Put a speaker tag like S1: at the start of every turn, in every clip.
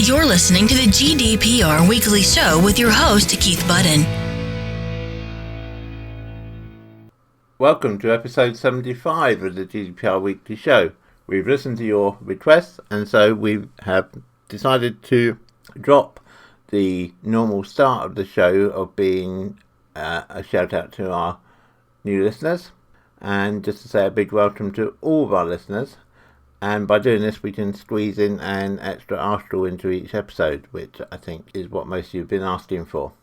S1: You're listening to the GDPR Weekly Show with your host, Keith Budden.
S2: Welcome to episode 75 of the GDPR Weekly Show. We've listened to your requests, and so we have decided to drop the normal start of the show of being a shout out to our new listeners, and just to say a big welcome to all of our listeners. And by doing this, we can squeeze in an extra article into each episode, which I think is what most of you have been asking for.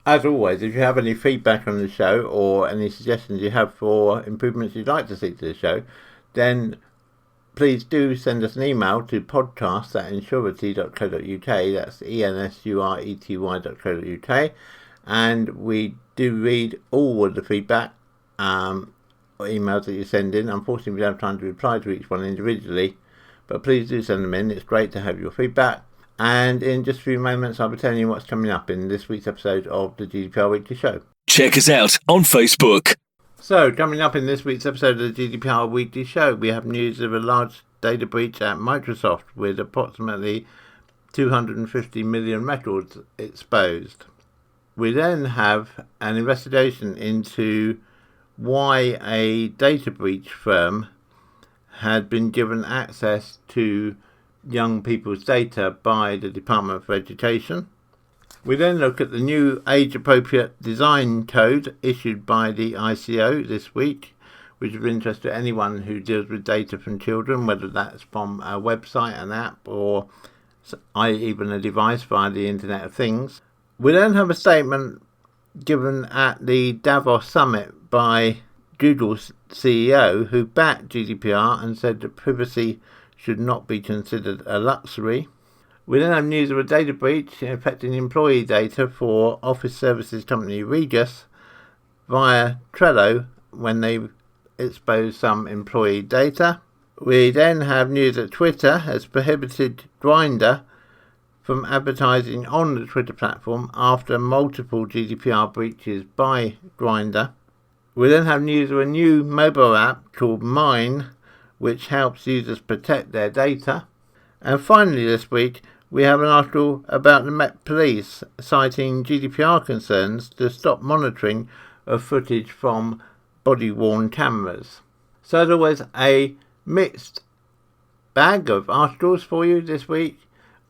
S2: As always, if you have any feedback on the show or any suggestions you have for improvements you'd like to see to the show, then please do send us an email to podcast@insurety.co.uk. That's ensurety.co.uk. And we do read all of the feedback or emails that you send in. Unfortunately, we don't have time to reply to each one individually, but please do send them in. It's great to have your feedback. And in just a few moments, I'll be telling you what's coming up in this week's episode of the GDPR Weekly Show.
S3: Check us out on Facebook.
S2: So, coming up in this week's episode of the GDPR Weekly Show, we have news of a large data breach at Microsoft with approximately 250 million records exposed. We then have an investigation into why a data breach firm had been given access to young people's data by the Department for Education. We then look at the new age-appropriate design code issued by the ICO this week, which is of interest to anyone who deals with data from children, whether that's from a website, an app, or even a device via the Internet of Things. We then have a statement given at the Davos summit by Google's CEO, who backed GDPR and said that privacy should not be considered a luxury. We then have news of a data breach affecting employee data for office services company Regus via Trello when they exposed some employee data. We then have news that Twitter has prohibited Grindr from advertising on the Twitter platform after multiple GDPR breaches by Grindr. We then have news of a new mobile app called MIME, which helps users protect their data. And finally this week, we have an article about the Met Police citing GDPR concerns to stop monitoring of footage from body-worn cameras. So as always, a mixed bag of articles for you this week,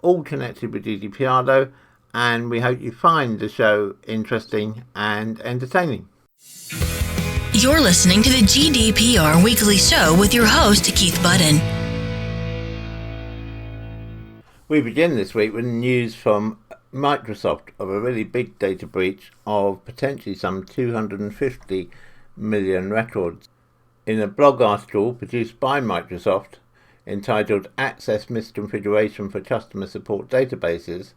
S2: all connected with GDPR though, and we hope you find the show interesting and entertaining.
S1: You're listening to the GDPR Weekly Show with your host, Keith Budden.
S2: We begin this week with news from Microsoft of a really big data breach of potentially some 250 million records. In a blog article produced by Microsoft entitled Access Misconfiguration for Customer Support Databases,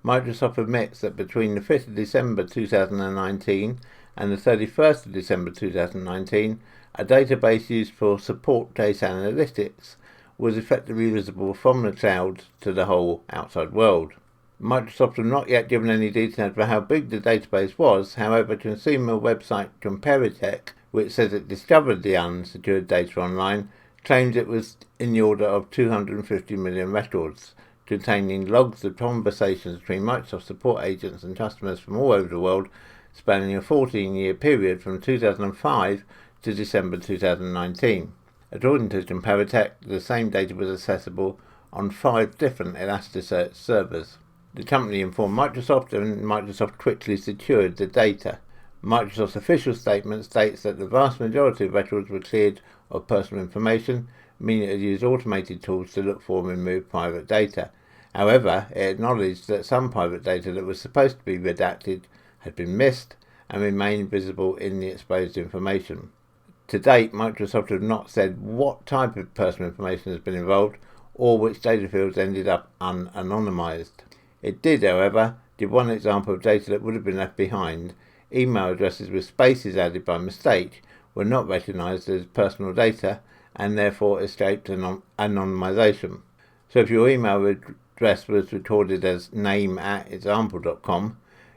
S2: Microsoft admits that between the 5th of December 2019 and the 31st of December 2019, a database used for support data analytics was effectively visible from the cloud to the whole outside world. Microsoft have not yet given any details for how big the database was. However, consumer website Comparitech, which says it discovered the unsecured data online, claims it was in the order of 250 million records, containing logs of conversations between Microsoft support agents and customers from all over the world, spanning a 14-year period from 2005 to December 2019. According to Comparitech, the same data was accessible on 5 different Elasticsearch servers. The company informed Microsoft, and Microsoft quickly secured the data. Microsoft's official statement states that the vast majority of records were cleared of personal information, meaning it used automated tools to look for and remove private data. However, it acknowledged that some private data that was supposed to be redacted had been missed and remained visible in the exposed information. To date, Microsoft have not said what type of personal information has been involved or which data fields ended up unanonymized. It did, however, give one example of data that would have been left behind. Email addresses with spaces added by mistake were not recognized as personal data and therefore escaped anonymization. So if your email address was recorded as name@example.com,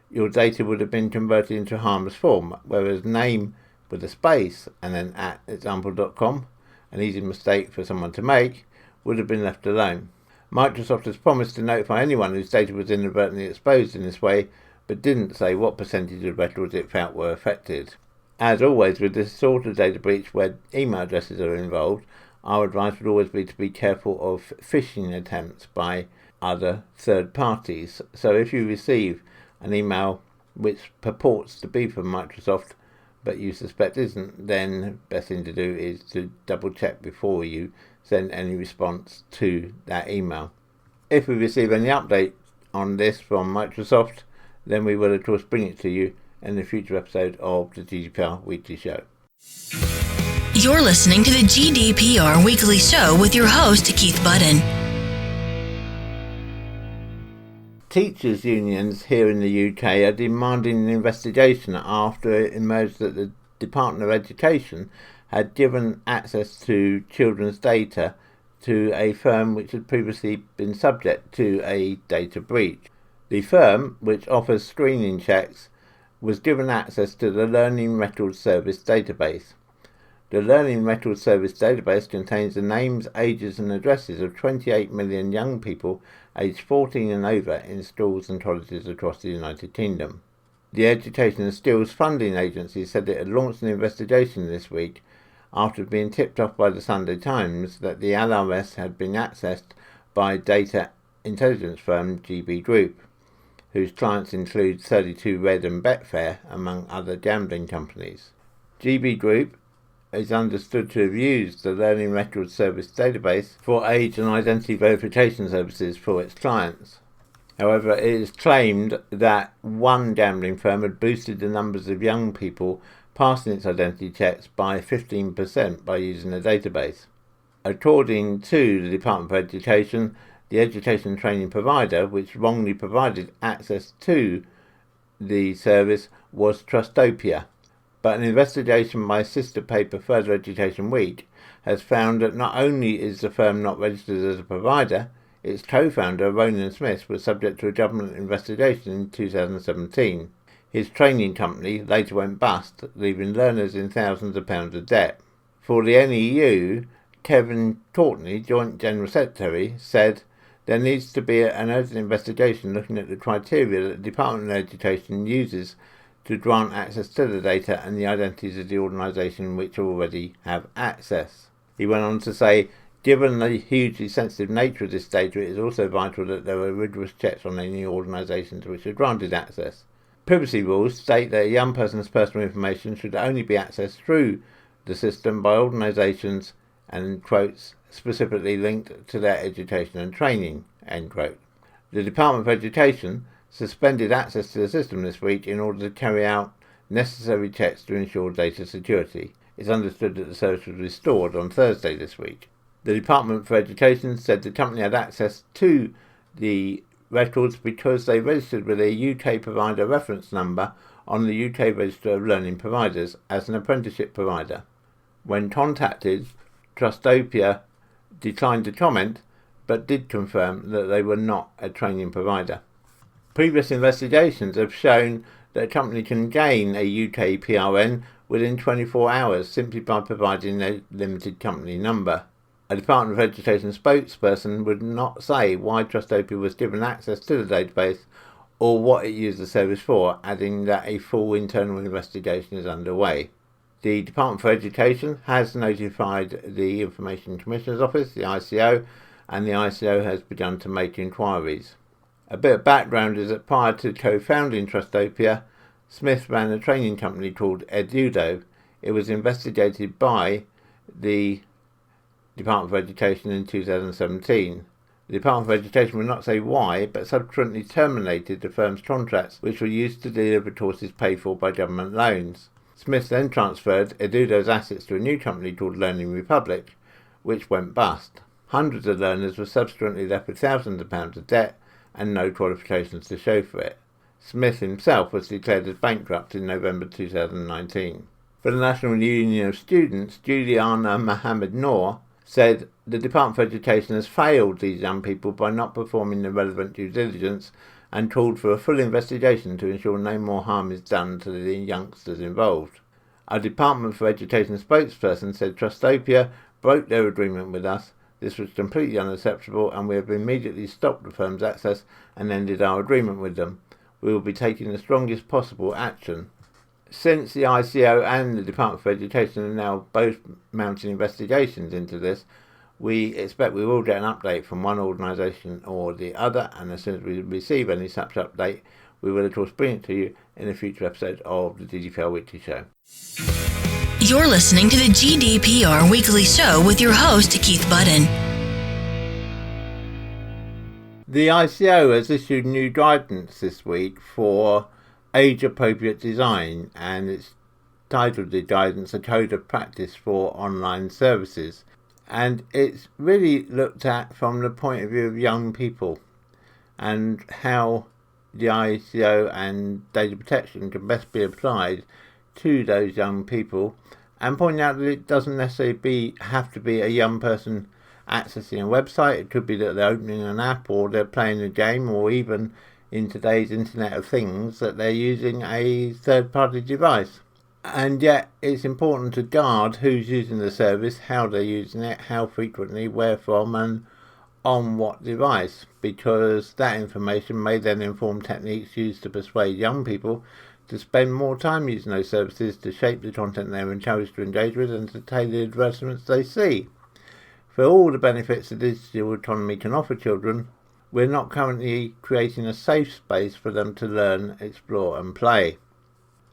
S2: your data would have been converted into a harmless form, whereas name with a space and then @example.com, an easy mistake for someone to make, would have been left alone. Microsoft has promised to notify anyone whose data was inadvertently exposed in this way, but didn't say what percentage of records it felt were affected. As always with this sort of data breach where email addresses are involved, our advice would always be to be careful of phishing attempts by other third parties. So if you receive an email which purports to be from Microsoft but you suspect isn't, then best thing to do is to double check before you send any response to that email. If we receive any update on this from Microsoft, then we will of course bring it to you in a future episode of the GDPR Weekly Show.
S1: You're listening to the GDPR Weekly Show with your host, Keith Budden.
S2: Teachers' unions here in the UK are demanding an investigation after it emerged that the Department of Education had given access to children's data to a firm which had previously been subject to a data breach. The firm, which offers screening checks, was given access to the Learning Records Service database. The Learning Records Service database contains the names, ages and addresses of 28 million young people aged 14 and over in schools and colleges across the United Kingdom. The Education and Skills Funding Agency said it had launched an investigation this week after being tipped off by the Sunday Times that the LRS had been accessed by data intelligence firm GB Group, whose clients include 32 Red and Betfair, among other gambling companies. GB Group is understood to have used the Learning Records Service database for age and identity verification services for its clients. However, it is claimed that one gambling firm had boosted the numbers of young people passing its identity checks by 15% by using the database. According to the Department of Education, the education training provider, which wrongly provided access to the service, was Trustopia. But an investigation by sister paper Further Education Week has found that not only is the firm not registered as a provider, its co-founder, Ronan Smith, was subject to a government investigation in 2017. His training company later went bust, leaving learners in thousands of pounds of debt. For the NEU, Kevin Courtney, Joint General Secretary, said there needs to be an urgent investigation looking at the criteria that the Department of Education uses to grant access to the data and the identities of the organisation which already have access. He went on to say, given the hugely sensitive nature of this data, it is also vital that there are rigorous checks on any organisations which are granted access. Privacy rules state that a young person's personal information should only be accessed through the system by organisations and, quotes, specifically linked to their education and training, end quote. The Department of Education suspended access to the system this week in order to carry out necessary checks to ensure data security. It's understood that the service was restored on Thursday this week. The Department for Education said the company had access to the records because they registered with a UK provider reference number on the UK Register of Learning Providers as an apprenticeship provider. When contacted, Trustopia declined to comment, but did confirm that they were not a training provider. Previous investigations have shown that a company can gain a UK PRN within 24 hours simply by providing a limited company number. A Department of Education spokesperson would not say why Trustopia was given access to the database or what it used the service for, adding that a full internal investigation is underway. The Department for Education has notified the Information Commissioner's Office, the ICO, and the ICO has begun to make inquiries. A bit of background is that prior to co-founding Trustopia, Smith ran a training company called Edudo. It was investigated by the Department of Education in 2017. The Department of Education will not say why, but subsequently terminated the firm's contracts, which were used to deliver courses paid for by government loans. Smith then transferred Edudo's assets to a new company called Learning Republic, which went bust. Hundreds of learners were subsequently left with thousands of pounds of debt and no qualifications to show for it. Smith himself was declared as bankrupt in November 2019. For the National Union of Students, Juliana Mohammed Noor said the Department for Education has failed these young people by not performing the relevant due diligence and called for a full investigation to ensure no more harm is done to the youngsters involved. A Department for Education spokesperson said Trustopia broke their agreement with us, This was completely unacceptable, and we have immediately stopped the firm's access and ended our agreement with them. We will be taking the strongest possible action. Since the ICO and the Department for Education are now both mounting investigations into this, we expect we will get an update from one organisation or the other, and as soon as we receive any such update, we will of course bring it to you in a future episode of the GDPR Weekly Show.
S1: You're listening to the GDPR Weekly Show with your host, Keith Budden.
S2: The ICO has issued new guidance this week for age-appropriate design, and it's titled the guidance A Code of Practice for Online Services. And it's really looked at from the point of view of young people and how the ICO and data protection can best be applied to those young people, and pointing out that it doesn't necessarily have to be a young person accessing a website. It could be that they're opening an app, or they're playing a game, or even in today's Internet of Things that they're using a third-party device. And yet it's important to guard who's using the service, how they're using it, how frequently, where from, and on what device, because that information may then inform techniques used to persuade young people to spend more time using those services, to shape the content they're encouraged to engage with, and to tailor the advertisements they see. For all the benefits the digital economy can offer children, we're not currently creating a safe space for them to learn, explore and play.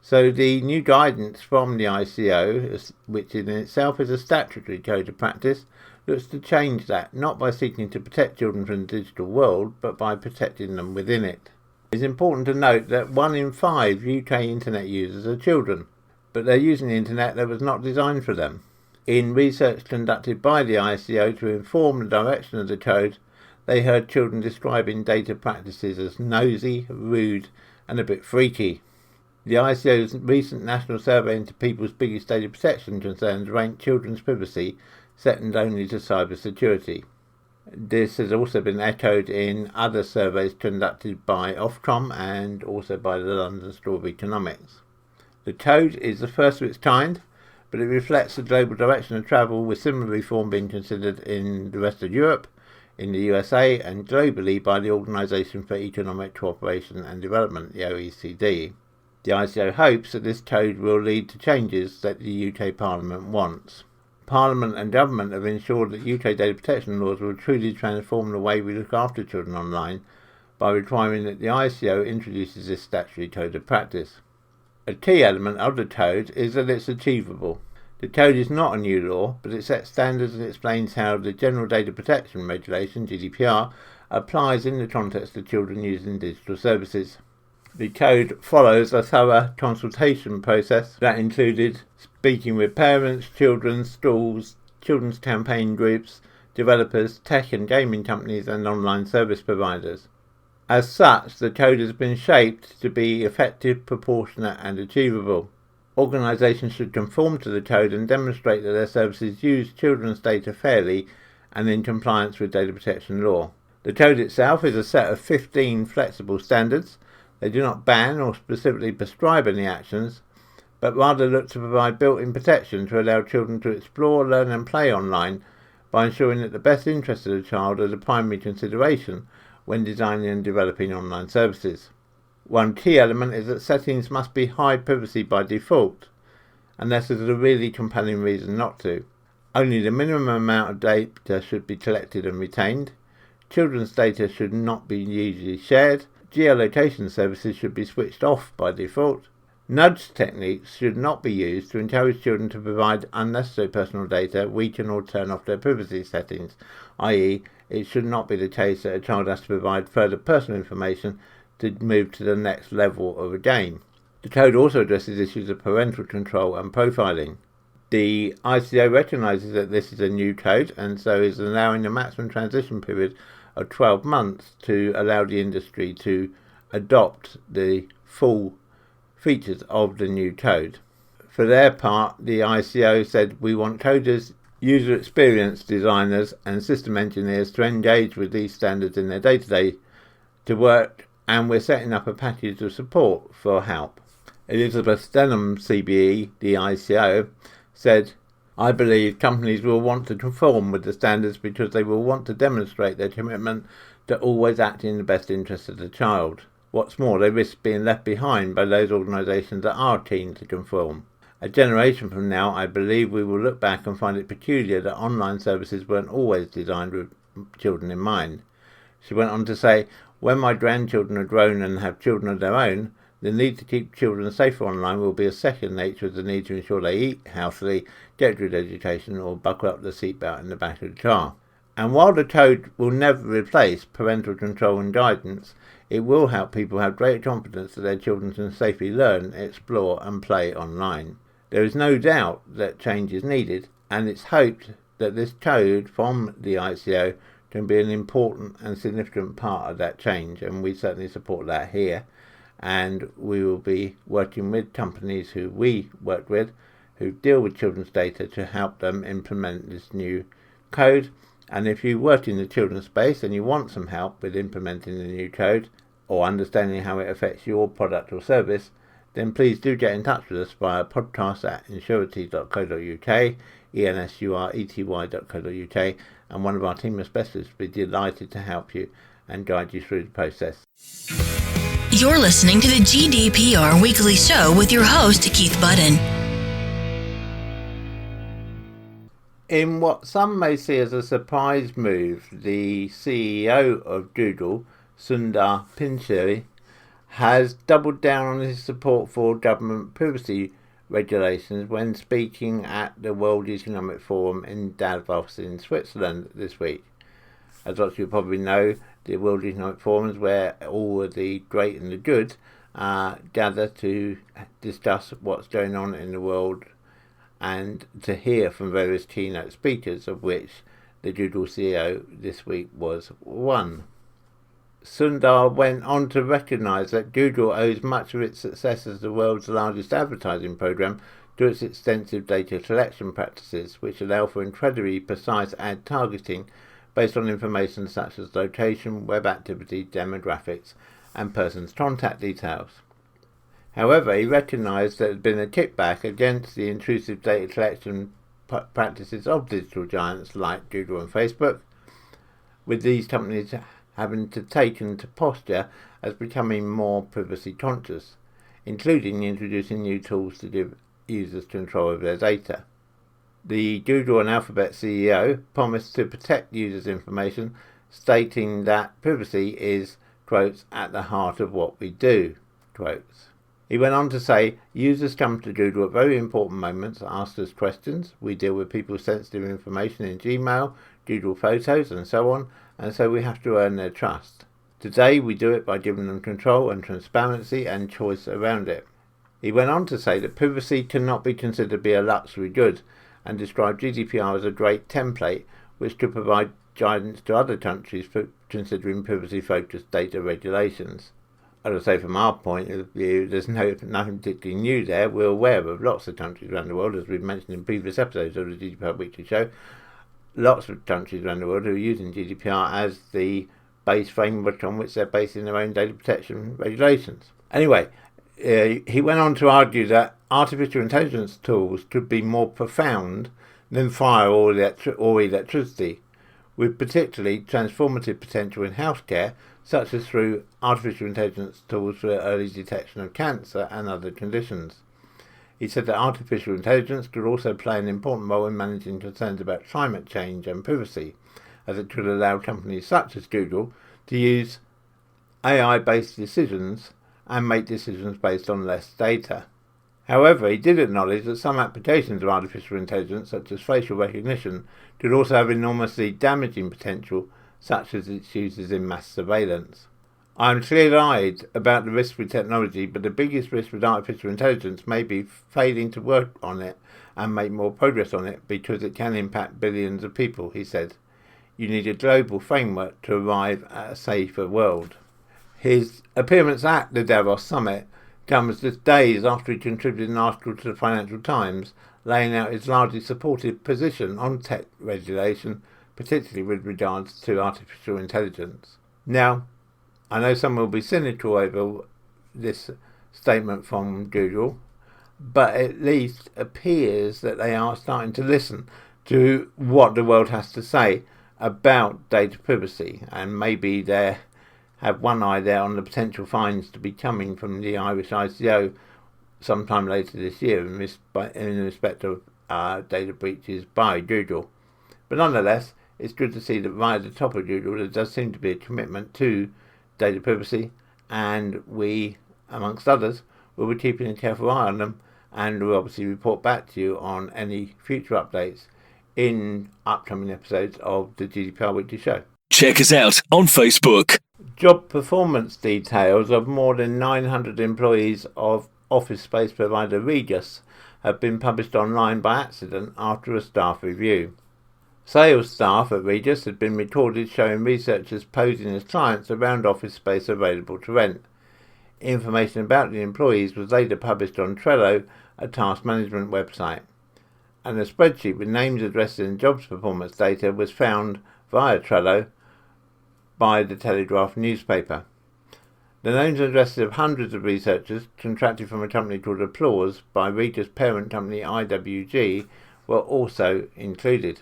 S2: So the new guidance from the ICO, which in itself is a statutory code of practice, looks to change that, not by seeking to protect children from the digital world, but by protecting them within it. It's important to note that 1 in 5 UK internet users are children, but they're using the internet that was not designed for them. In research conducted by the ICO to inform the direction of the code, they heard children describing data practices as nosy, rude and a bit freaky. The ICO's recent national survey into people's biggest data protection concerns ranked children's privacy second only to cyber security. This has also been echoed in other surveys conducted by Ofcom and also by the London School of Economics. The code is the first of its kind, but it reflects the global direction of travel, with similar reform being considered in the rest of Europe, in the USA and globally by the Organisation for Economic Cooperation and Development, the OECD. The ICO hopes that this code will lead to changes that the UK Parliament wants. Parliament and government have ensured that UK data protection laws will truly transform the way we look after children online by requiring that the ICO introduces this statutory code of practice. A key element of the code is that it's achievable. The code is not a new law, but it sets standards and explains how the General Data Protection Regulation, GDPR, applies in the context of children using digital services. The code follows a thorough consultation process that included speaking with parents, children, schools, children's campaign groups, developers, tech and gaming companies and online service providers. As such, the code has been shaped to be effective, proportionate and achievable. Organisations should conform to the code and demonstrate that their services use children's data fairly and in compliance with data protection law. The code itself is a set of 15 flexible standards. They do not ban or specifically prescribe any actions, but rather look to provide built-in protection to allow children to explore, learn and play online by ensuring that the best interests of the child are the primary consideration when designing and developing online services. One key element is that settings must be high privacy by default, unless there's a really compelling reason not to. Only the minimum amount of data should be collected and retained. Children's data should not be usually shared. Geolocation services should be switched off by default. Nudge techniques should not be used to encourage children to provide unnecessary personal data, weaken or turn off their privacy settings, i.e. it should not be the case that a child has to provide further personal information to move to the next level of a game. The code also addresses issues of parental control and profiling. The ICO recognises that this is a new code and so is allowing a maximum transition period of 12 months to allow the industry to adopt the full features of the new code. For their part, the ICO said, "We want coders, user experience designers and system engineers to engage with these standards in their day-to-day to work, and we're setting up a package of support for help." Elizabeth Denham, CBE, the ICO, said, I believe companies will want to conform with the standards because they will want to demonstrate their commitment to always act in the best interest of the child. What's more, they risk being left behind by those organisations that are keen to conform. A generation from now, I believe we will look back and find it peculiar that online services weren't always designed with children in mind. She went on to say, when my grandchildren are grown and have children of their own, the need to keep children safer online will be a second nature of the need to ensure they eat healthily, get good education, or buckle up the seatbelt in the back of the car. And while the code will never replace parental control and guidance, it will help people have greater confidence that their children can safely learn, explore and play online. There is no doubt that change is needed, and it's hoped that this code from the ICO can be an important and significant part of that change, and we certainly support that here. And we will be working with companies who we work with who deal with children's data to help them implement this new code. And if you work in the children's space and you want some help with implementing the new code or understanding how it affects your product or service, then please do get in touch with us via podcast@insurity.co.uk, ensurety.co.uk, and one of our team of specialists will be delighted to help you and guide you through the process.
S1: You're listening to the GDPR Weekly Show with your host, Keith Budden.
S2: In what some may see as a surprise move, the CEO of Google, Sundar Pichai, has doubled down on his support for government privacy regulations when speaking at the World Economic Forum in Davos in Switzerland this week. As lots of you probably know, the World Economic Forum is where all of the great and the good gather to discuss what's going on in the world and to hear from various keynote speakers, of which the Google CEO this week was one. Sundar went on to recognise that Google owes much of its success as the world's largest advertising program to its extensive data collection practices, which allow for incredibly precise ad targeting based on information such as location, web activity, demographics, and persons' contact details. However, he recognised there had been a kickback against the intrusive data collection practices of digital giants like Google and Facebook, with these companies having to take into posture as becoming more privacy conscious, including introducing new tools to give users control over their data. The Google and Alphabet CEO promised to protect users' information, stating that privacy is, quotes, at the heart of what we do, quotes. He went on to say, users come to Google at very important moments, ask us questions, we deal with people's sensitive information in Gmail, Google Photos and so on, and so we have to earn their trust. Today we do it by giving them control and transparency and choice around it. He went on to say that privacy cannot be considered to be a luxury good, and described GDPR as a great template which could provide guidance to other countries for considering privacy-focused data regulations. I would say from our point of view, there's nothing particularly new there. We're aware of lots of countries around the world, as we've mentioned in previous episodes of the GDPR Weekly Show, lots of countries around the world who are using GDPR as the base framework on which they're basing their own data protection regulations. Anyway, he went on to argue that artificial intelligence tools could be more profound than fire or electricity, with particularly transformative potential in healthcare, such as through artificial intelligence tools for early detection of cancer and other conditions. He said that artificial intelligence could also play an important role in managing concerns about climate change and privacy, as it could allow companies such as Google to use AI-based decisions and make decisions based on less data. However, he did acknowledge that some applications of artificial intelligence, such as facial recognition, could also have enormously damaging potential, such as its uses in mass surveillance. I am clear-eyed about the risk with technology, but the biggest risk with artificial intelligence may be failing to work on it and make more progress on it because it can impact billions of people, he said. You need a global framework to arrive at a safer world. His appearance at the Davos summit comes just days after he contributed an article to the Financial Times laying out his largely supportive position on tech regulation, particularly with regards to artificial intelligence. Now, I know some will be cynical over this statement from Google. but at least appears that they are starting to listen to what the world has to say about data privacy, and maybe they have one eye there on the potential fines to be coming from the Irish ICO sometime later this year in respect of data breaches by Google. But nonetheless, it's good to see that right at the top of Google there does seem to be a commitment to data privacy, and we, amongst others, will be keeping a careful eye on them, and we'll obviously report back to you on any future updates in upcoming episodes of the GDPR Weekly Show.
S3: Check us out on Facebook.
S2: Job performance details of more than 900 employees of office space provider Regus have been published online by accident after a staff review. Sales staff at Regus had been recorded showing researchers posing as clients around office space available to rent. Information about the employees was later published on Trello, a task management website, and a spreadsheet with names, addresses and jobs performance data was found via Trello by the Telegraph newspaper. The names and addresses of hundreds of researchers contracted from a company called Applause by Regus parent company IWG were also included.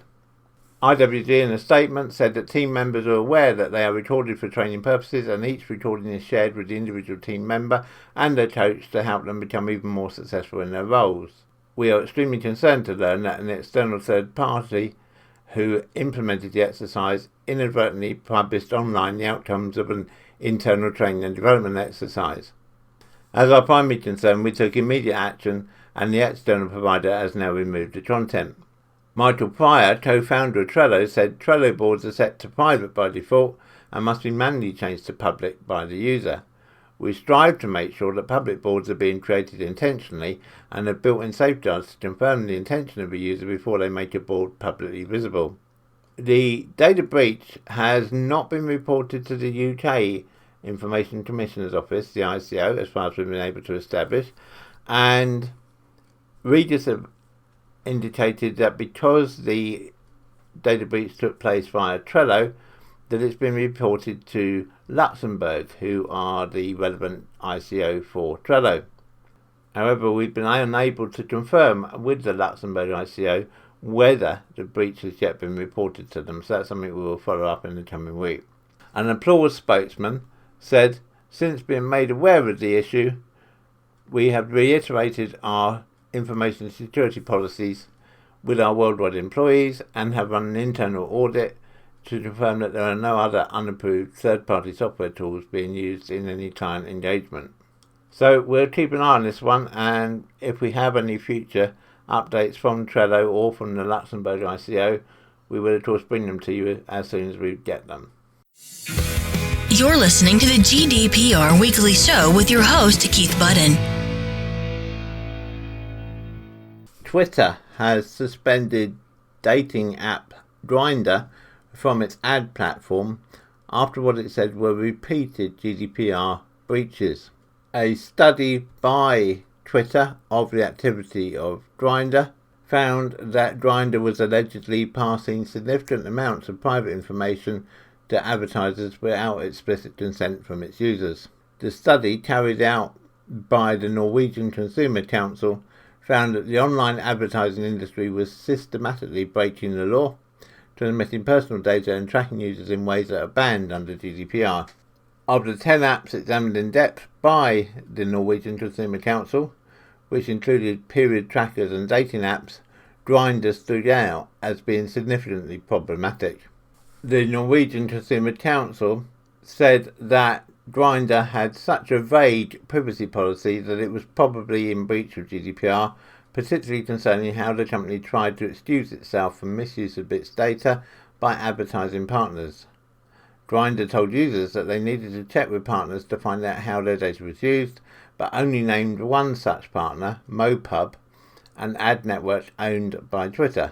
S2: IWG in a statement said that team members are aware that they are recorded for training purposes, and each recording is shared with the individual team member and their coach to help them become even more successful in their roles. We are extremely concerned to learn that an external third party who implemented the exercise inadvertently published online the outcomes of an internal training and development exercise. As our primary concern, we took immediate action, and the external provider has now removed the content. Michael Pryor, co-founder of Trello, said Trello boards are set to private by default and must be manually changed to public by the user. We strive to make sure that public boards are being created intentionally and have built-in safeguards to confirm the intention of a user before they make a board publicly visible. The data breach has not been reported to the UK Information Commissioner's Office, the ICO, as far as we've been able to establish, and Regus have indicated that because the data breach took place via Trello, that it's been reported to Luxembourg, who are the relevant ICO for Trello. However, we've been unable to confirm with the Luxembourg ICO whether the breach has yet been reported to them, so that's something we will follow up in the coming week. An Applause spokesman said, since being made aware of the issue, we have reiterated our information security policies with our worldwide employees and have run an internal audit to confirm that there are no other unapproved third-party software tools being used in any client engagement. So we'll keep an eye on this one, and if we have any future updates from Trello or from the Luxembourg ICO, we will of course bring them to you as soon as we get them.
S1: You're listening to the GDPR Weekly Show with your host, Keith Budden.
S2: Twitter has suspended dating app Grindr from its ad platform after what it said were repeated GDPR breaches. A study by Twitter of the activity of Grindr found that Grindr was allegedly passing significant amounts of private information to advertisers without explicit consent from its users. The study, carried out by the Norwegian Consumer Council, found that the online advertising industry was systematically breaking the law, transmitting personal data and tracking users in ways that are banned under GDPR. Of the 10 apps examined in depth by the Norwegian Consumer Council, which included period trackers and dating apps, Grindr stood out as being significantly problematic. The Norwegian Consumer Council said that Grindr had such a vague privacy policy that it was probably in breach of GDPR, particularly concerning how the company tried to excuse itself from misuse of its data by advertising partners. Grindr told users that they needed to check with partners to find out how their data was used, but only named one such partner, MoPub, an ad network owned by Twitter.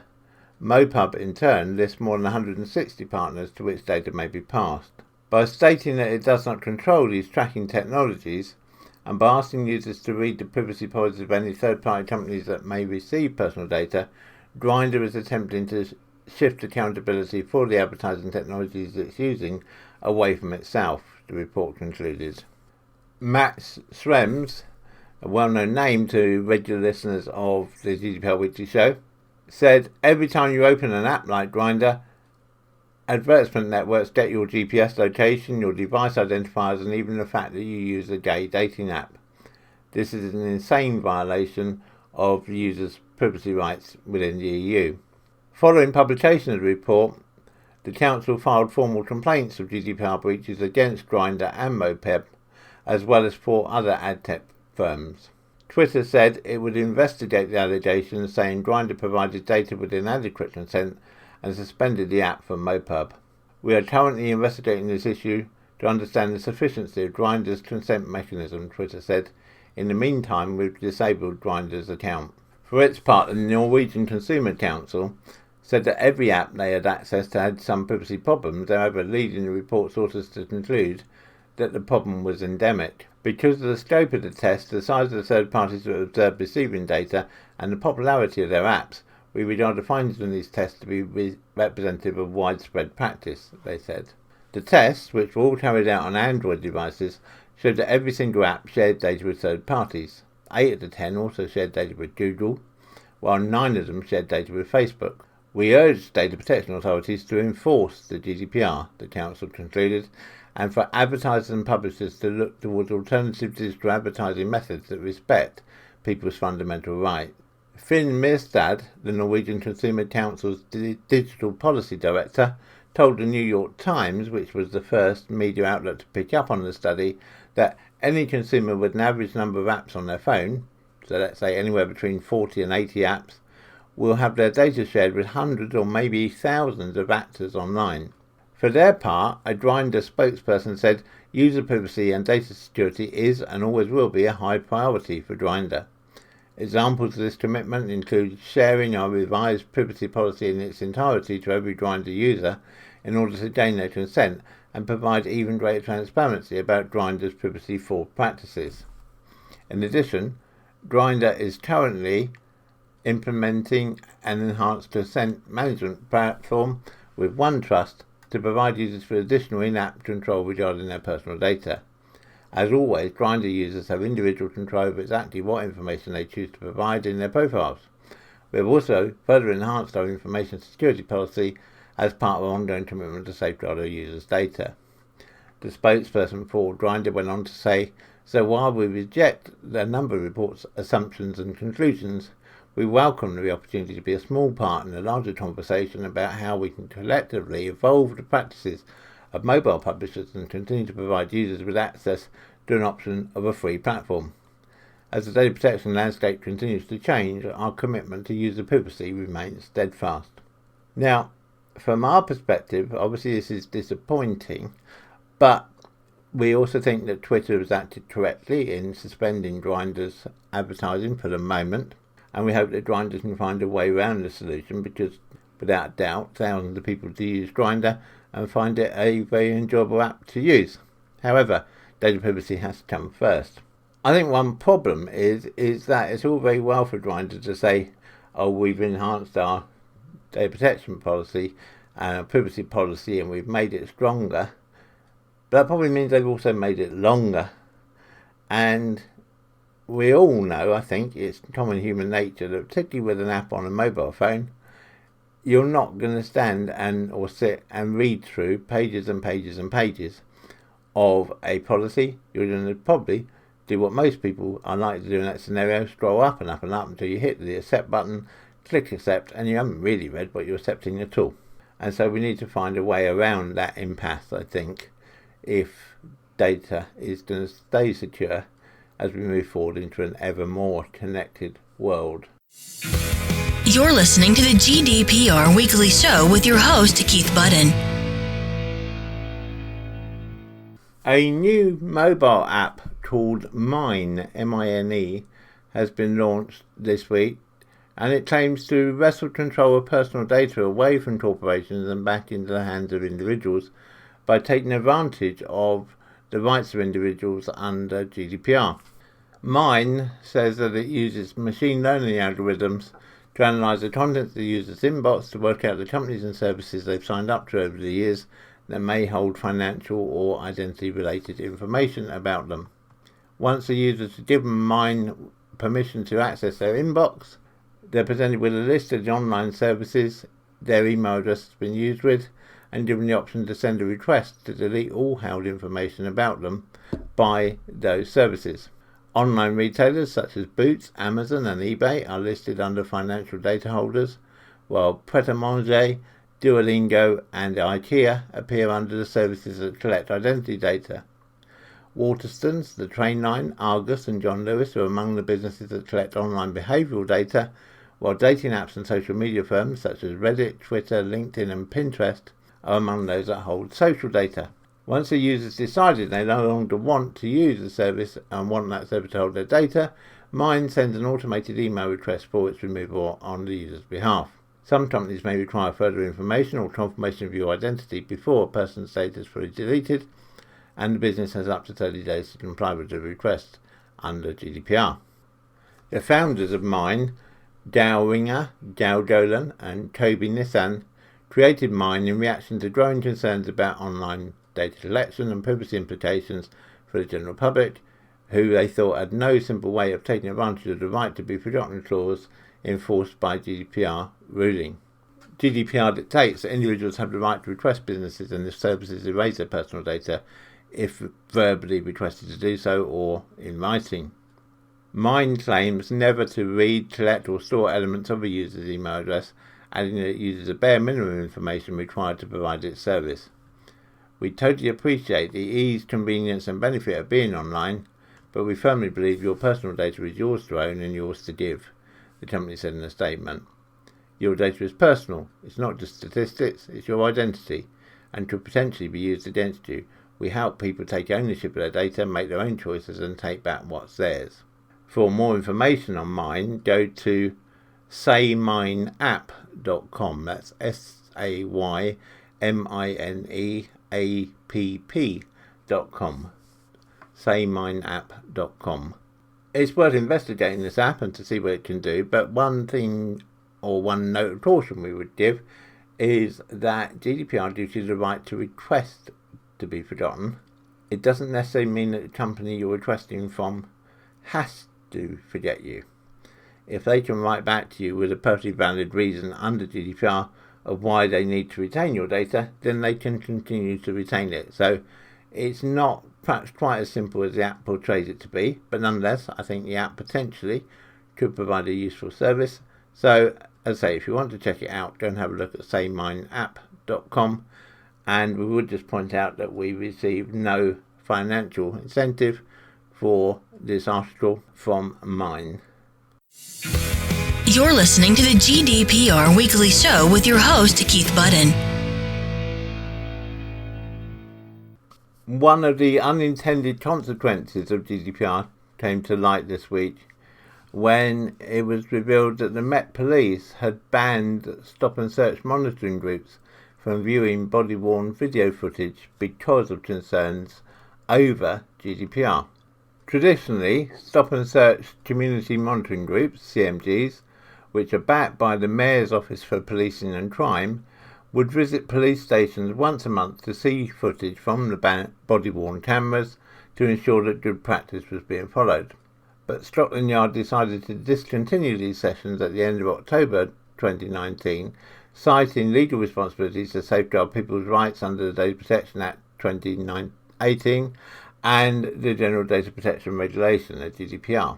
S2: MoPub in turn lists more than 160 partners to which data may be passed. By stating that it does not control these tracking technologies, and by asking users to read the privacy policies of any third-party companies that may receive personal data, Grindr is attempting to shift accountability for the advertising technologies it's using away from itself, the report concluded. Max Schrems, a well-known name to regular listeners of the GDPR Weekly Show, said every time you open an app like Grindr, advertisement networks get your GPS location, your device identifiers, and even the fact that you use a gay dating app. This is an insane violation of users' privacy rights within the EU. Following publication of the report, the Council filed formal complaints of GDPR breaches against Grindr and Moped, as well as 4 other ad tech firms. Twitter said it would investigate the allegations, saying Grindr provided data with inadequate consent and suspended the app from Mopub. We are currently investigating this issue to understand the sufficiency of Grindr's consent mechanism, Twitter said. In the meantime, we've disabled Grindr's account. For its part, the Norwegian Consumer Council said that every app they had access to had some privacy problems, however leading the report sources to conclude that the problem was endemic. Because of the scope of the test, the size of the third parties that observed receiving data, and the popularity of their apps, we regard the findings in these tests to be representative of widespread practice, they said. The tests, which were all carried out on Android devices, showed that every single app shared data with third parties. 8 of the 10 also shared data with Google, while 9 of them shared data with Facebook. We urge data protection authorities to enforce the GDPR, the Council concluded, and for advertisers and publishers to look towards alternative digital advertising methods that respect people's fundamental rights. Finn Mirstad, the Norwegian Consumer Council's Digital Policy Director, told the New York Times, which was the first media outlet to pick up on the study, that any consumer with an average number of apps on their phone, so let's say anywhere between 40 and 80 apps, will have their data shared with hundreds or maybe thousands of actors online. For their part, a Grindr spokesperson said user privacy and data security is and always will be a high priority for Grindr. Examples of this commitment include sharing our revised privacy policy in its entirety to every Grindr user in order to gain their consent and provide even greater transparency about Grindr's privacy fraud practices. In addition, Grindr is currently implementing an enhanced consent management platform with OneTrust to provide users with additional in-app control regarding their personal data. As always, Grindr users have individual control over exactly what information they choose to provide in their profiles. We have also further enhanced our information security policy as part of our ongoing commitment to safeguard our users' data. The spokesperson for Grindr went on to say, so while we reject a number of reports, assumptions and conclusions, we welcome the opportunity to be a small part in a larger conversation about how we can collectively evolve the practices of mobile publishers and continue to provide users with access to an option of a free platform. As the data protection landscape continues to change, our commitment to user privacy remains steadfast. Now, from our perspective, obviously this is disappointing, but we also think that Twitter has acted correctly in suspending Grindr's advertising for the moment, and we hope that Grindr can find a way around the solution because, without doubt, thousands of people do use Grindr and find it a very enjoyable app to use. However, data privacy has to come first. I think one problem is that it's all very well for Grindr to say, oh, we've enhanced our data protection policy and our privacy policy and we've made it stronger. But that probably means they've also made it longer. And we all know, I think, it's common human nature that particularly with an app on a mobile phone, you're not going to stand or sit and read through pages and pages and pages of a policy. You're going to probably do what most people are likely to do in that scenario, scroll up and up and up until you hit the accept button, click accept, and you haven't really read what you're accepting at all. And so we need to find a way around that impasse, I think, if data is going to stay secure as we move forward into an ever more connected world.
S1: You're listening to the GDPR Weekly Show with your host, Keith Budden.
S2: A new mobile app called MIME, M-I-N-E, has been launched this week, and it claims to wrestle control of personal data away from corporations and back into the hands of individuals by taking advantage of the rights of individuals under GDPR. MIME says that it uses machine learning algorithms to analyse the contents of the user's inbox to work out the companies and services they've signed up to over the years that may hold financial or identity-related information about them. Once the users have given MIME permission to access their inbox, they're presented with a list of the online services their email address has been used with, and given the option to send a request to delete all held information about them by those services. Online retailers such as Boots, Amazon and eBay are listed under financial data holders, while Pret-a-Manger, Duolingo and IKEA appear under the services that collect identity data. Waterstones, the Train Line, Argus and John Lewis are among the businesses that collect online behavioural data, while dating apps and social media firms such as Reddit, Twitter, LinkedIn and Pinterest are among those that hold social data. Once the users decided they no longer want to use the service and want that service to hold their data, MIME sends an automated email request for its removal on the user's behalf. Some companies may require further information or confirmation of your identity before a person's data is fully deleted, and the business has up to 30 days to comply with the request under GDPR. The founders of MIME, Gao Ringer, Gao Golan and Kobe Nissan, created MIME in reaction to growing concerns about online data collection and privacy implications for the general public, who they thought had no simple way of taking advantage of the right to be forgotten clause enforced by GDPR ruling. GDPR dictates that individuals have the right to request businesses and if services erase their personal data if verbally requested to do so or in writing. MIME claims never to read, collect or store elements of a user's email address, adding that it uses the bare minimum information required to provide its service. We totally appreciate the ease, convenience and benefit of being online, but we firmly believe your personal data is yours to own and yours to give, the company said in a statement. Your data is personal, it's not just statistics, it's your identity, and could potentially be used against you. We help people take ownership of their data, make their own choices and take back what's theirs. For more information on MIME, go to saymineapp.com. That's saymineapp.com. saymineapp.com. It's worth investigating this app and to see what it can do, but one thing or one note of caution we would give is that GDPR gives you the right to request to be forgotten. It doesn't necessarily mean that the company you're requesting from has to forget you. If they can write back to you with a perfectly valid reason under GDPR of why they need to retain your data, then they can continue to retain it. So it's not perhaps quite as simple as the app portrays it to be, but nonetheless I think the app potentially could provide a useful service. So as I say, if you want to check it out, go and have a look at saymineapp.com, and we would just point out that we received no financial incentive for this article from MIME.
S1: You're listening to the GDPR Weekly Show with your host, Keith Budden.
S2: One of the unintended consequences of GDPR came to light this week when it was revealed that the Met Police had banned stop and search monitoring groups from viewing body-worn video footage because of concerns over GDPR. Traditionally, stop and search community monitoring groups, CMGs, which are backed by the Mayor's Office for Policing and Crime, would visit police stations once a month to see footage from the body-worn cameras to ensure that good practice was being followed. But Scotland Yard decided to discontinue these sessions at the end of October 2019, citing legal responsibilities to safeguard people's rights under the Data Protection Act 2018 and the General Data Protection Regulation, the GDPR.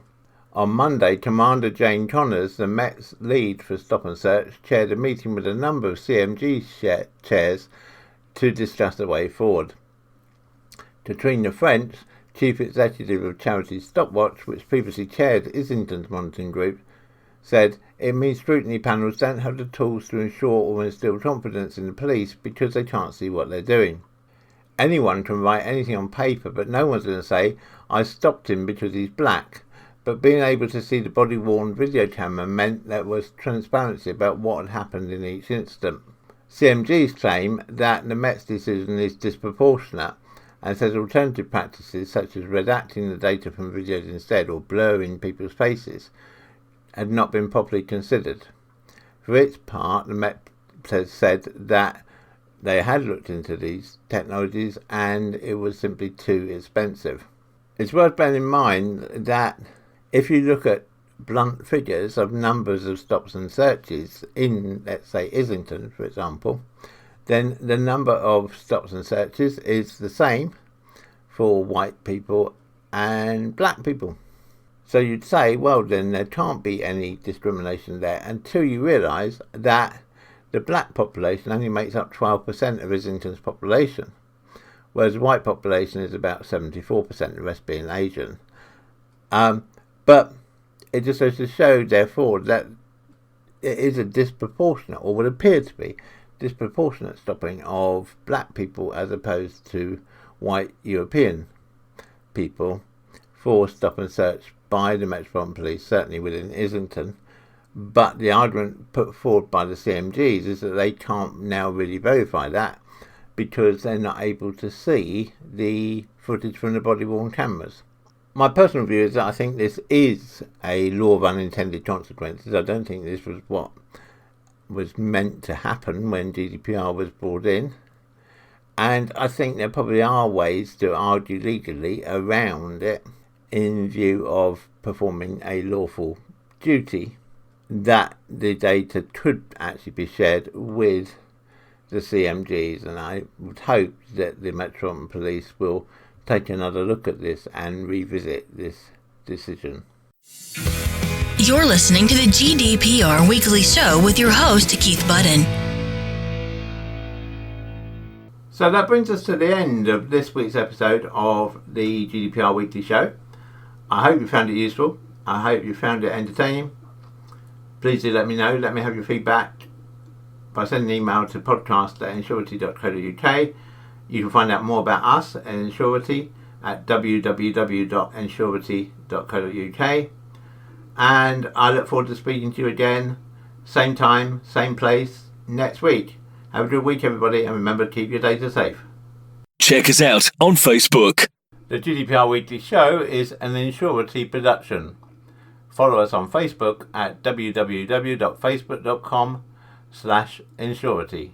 S2: On Monday, Commander Jane Connors, the Met's lead for Stop and Search, chaired a meeting with a number of CMG chairs to discuss the way forward. Katrina French, Chief Executive of charity Stopwatch, which previously chaired Islington's monitoring group, said it means scrutiny panels don't have the tools to ensure or instill confidence in the police because they can't see what they're doing. Anyone can write anything on paper, but no one's going to say, I stopped him because he's black. But being able to see the body-worn video camera meant there was transparency about what had happened in each incident. CMGs claim that the Met's decision is disproportionate and says alternative practices such as redacting the data from videos instead or blurring people's faces had not been properly considered. For its part, the Met said that they had looked into these technologies and it was simply too expensive. It's worth bearing in mind that if you look at blunt figures of numbers of stops and searches in, let's say, Islington, for example, then the number of stops and searches is the same for white people and black people. So you'd say, well, then there can't be any discrimination there until you realise that the black population only makes up 12% of Islington's population, whereas the white population is about 74%, the rest being Asian. But it just goes to show, therefore, that it is a disproportionate, or would appear to be, disproportionate stopping of black people as opposed to white European people for stop and search by the Metropolitan Police, certainly within Islington. But the argument put forward by the CMGs is that they can't now really verify that because they're not able to see the footage from the body-worn cameras. My personal view is that I think this is a law of unintended consequences. I don't think this was what was meant to happen when GDPR was brought in. And I think there probably are ways to argue legally around it in view of performing a lawful duty, that the data could actually be shared with the CMGs. And I would hope that the Metropolitan Police will take another look at this and revisit this decision.
S1: You're listening to the GDPR Weekly Show with your host, Keith Budden.
S2: So that brings us to the end of this week's episode of the GDPR Weekly Show. I hope you found it useful. I hope you found it entertaining. Please do let me know. Let me have your feedback by sending an email to podcast@insurity.co.uk. You can find out more about us at Insurity at www.insurity.co.uk. And I look forward to speaking to you again, same time, same place, next week. Have a good week, everybody, and remember to keep your data safe.
S3: Check us out on Facebook.
S2: The GDPR Weekly Show is an Insurity production. Follow us on Facebook at www.facebook.com/Insurity.